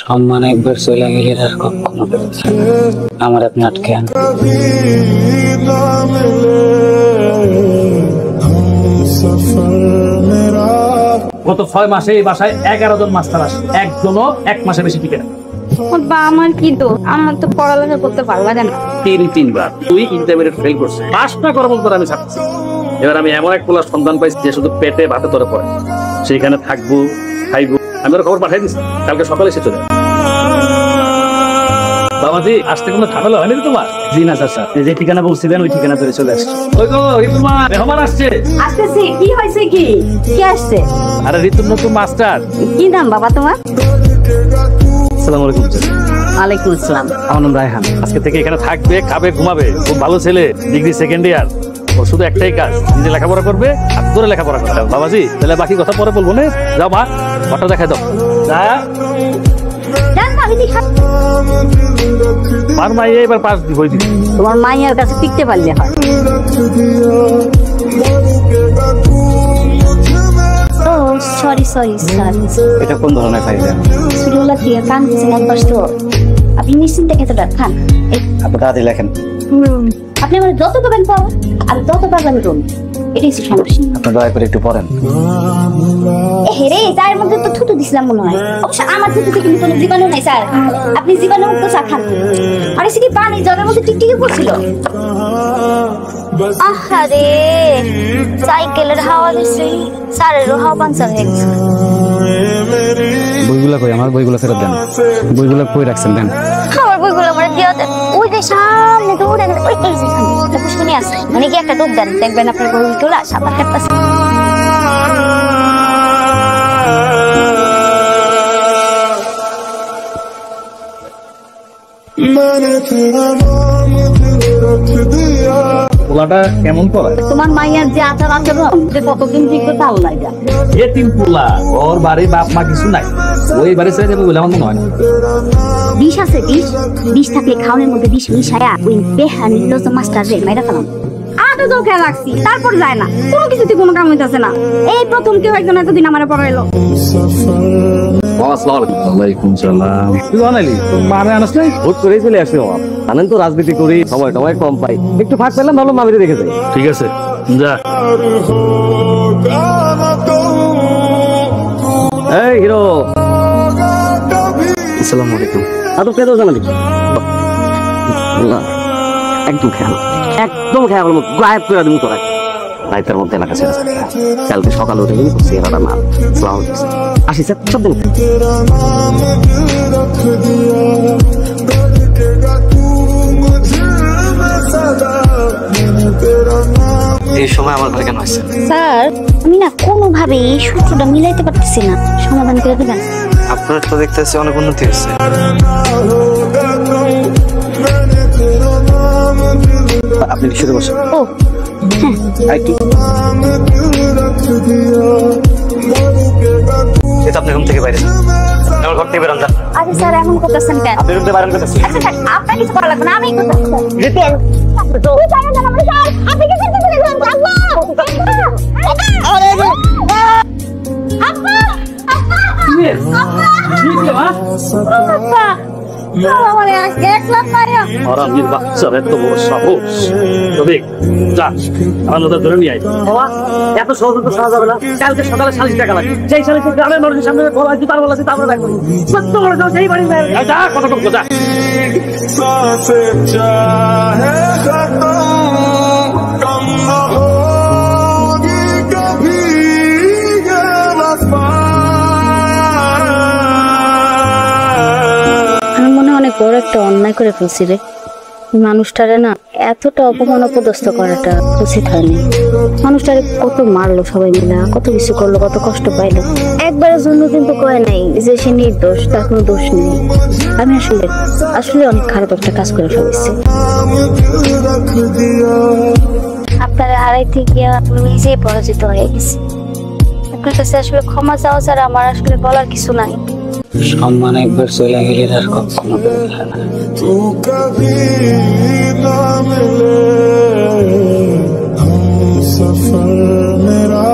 সম্মান একবার চলে গেলে আর কখনো আমার আপনি আটকে আন। গত 6 মাসে এই বাসায় 11 জন মাস্টার আসে, একজনও 1 মাসে বেশি টিকে না। আমার কি দোষ? আমার তো পড়ালেখা করতে পারবা না। 3বার তুই ইন্টারমিডিয়েট ফেল করছিস, পাস না করার মতো আমি ছাড়ছি। এবার আমি এমন এক পোলা সন্তান পাইছি যে শুধু পেটে ভাতে ধরে পড়ে, সেইখানে থাকবো খাইবো। আমি ওর খবর পাঠাই দিচ্ছি, কালকে সকালে এসে চলে। বাবাজি আসতে কোনো ঝামেলা হয়নি তোমার? জি না চাচা, যে ঠিকানা বলছিলেন ওই ঠিকানা ধরে চলে আসছে। ওই গো ঋতুমা, মেহমান আসছে। আসতেছি। কি হয়েছে? কি কে আসছে? আরে ঋতুর নতুন মাস্টার। কি নাম বাবা তোমার? আসসালামু আলাইকুম। ওয়ালাইকুম আসসালাম। আমার নাম রায়হান। আজকে থেকে এখানে থাকবে, খাবে, ঘুমাবে। খুব ভালো ছেলে, ডিগ্রি 2nd ইয়ার। ওর শুধু একটাই কাজ, নিজে লেখাপড়া করবে আর তোরে লেখাপড়া করতে হবে। বাবাজি তাহলে বাকি কথা পরে বলবো না। যাও মা, ঘরটা দেখাই দাও। যা মার মাই এবার পাস হয়ে দিবি। তোমার মাইয়ার কাছে টিকতে পারলে হয়। Sorry sorry sir. এটা কোন ধরনের ফাইল? সুরুলা দিয়ে কান একবার তো আপনি নিশ্চিন্তে এতটা খান। আপনি তাড়াতাড়ি লেখেন। আপনি আমার যত দেবেন পাবো আর যত পারবেন রুম, এটাই সমস্যা। আপনি দয়া করে একটু পড়েন। হেরে চায়ের মধ্যে তো থুতু দিছিলাম মনে হয়। অবশ্য আমার থুতু থেকে কোনো জীবাণু নাই স্যার, আপনি জীবাণু মুক্ত চা খান। আর এসে কি পানি জলের মধ্যে টিকটিকি পড়ছিল? আহারে সাইকেলের হাওয়া দিচ্ছে, স্যারেরও হাওয়া পাঞ্চার হয়ে গেছে। বইগুলা কই? আমার বইগুলো ফেরত দেন। বইগুলো কই রাখছেন? দেন আমার বইগুলো আমার দিয়ে দেন। ওই যে সামনে তো ওই শুনে আসে, মানে কি একটা ডুব দেন, দেখবেন আপনার বইগুলো সাদা কাটতেছে। পোলাটা কেমন পড়ায়? তোমার মাইয়ার যে আচার আচরণ, যে কতদিন থেকে তাল নাই যা। এতিম পোলা, ওর বাড়ি বাপ মা কিছু নাই, ওই বাড়ি ছেড়ে যাবে বলে আমার মনে হয় না। বিষ আছে, বিষ থাকলে খাওয়ানোর মধ্যে বিষ মিশায়া ওই বেহা নির্লজ্জ মাস্টার রে মাইরা ফেলাম। আগে তো খেয়াল রাখছি, তারপর যায় না, কোনো কিছুতে কোনো কাম হইতেছে না। এই প্রথম কেউ একজন এতদিন আমার পড়াইলো। ওয়ালাইকুম সালাম। তুই আনাইলি তোর মারে আনাস নাই? ভোট করেই চলে আসি বাবা। জানেন তো রাজনীতি করি, সময় টময় কম পাই, একটু ফাঁক পেলাম ভালো মামিরে দেখে যাই। ঠিক আছে যা। এই হিরো, আসসালামু আলাইকুম। আদব খেয়ে জানা নাকি? একদম খেয়াল, একদম খেয়াল গায়েব করে দিব তোরা। রাইতের মধ্যে এলাকা ছেড়ে কালকে সকালে উঠে কিন্তু চেহারাটা না। আসি স্যার, সব দিন। এই সময় আমার ঘরে কেন আসছে? স্যার আমি না কোনোভাবে এই সূত্রটা মিলাইতে পারতেছি না, সমাধান করে দিবেন? আপনার তো দেখতেছি অনেক উন্নতি হচ্ছে। আপনি শুরু বসেন। ও হ্যাঁ, আপনি রুম থেকে বাইরে আমার ঘর থেকে বেরোন। আরে স্যার এমন করতেছেন কেন? আপনি রুম থেকে বাইরে করতেছি। আচ্ছা স্যার আপনার কিছু করা লাগবে না, আমি করতে এত সহজ তো সাজা যাবে না। কালকে সকালে 40 টাকা লাগে, যেই 40 গ্রামের মানুষের সামনে বলা হয় তার বলা হয় আমরা দেখবো সত্য করে যাও সেই বাড়ি যা কথা কম কথা। আমি মনে অনেক বড় একটা অন্যায় করে ফেলছি রে। মানুষটারে না এতটা অপমান অপদস্থ করাটা উচিত হয়নি। মানুষটারে কত মারলো সবাই মিলে, কত কিছু করলো, কত কষ্ট পাইলো। একবারের জন্য কিন্তু কয় নাই যে সে নির্দোষ, তার কোনো দোষ নেই। আমি আসলে অনেক খারাপ একটা কাজ করে ফেলেছি। আপনারা হারাইতে গিয়া নিজেই পরাজিত হয়ে গেছি। আপনার কাছে আসলে ক্ষমা চাওয়া ছাড়া আমার আসলে বলার কিছু নাই। সম্মান একবার চলে গেলে আর কখনো ফেরে না। तू कभी ना मिले हम सफर मेरा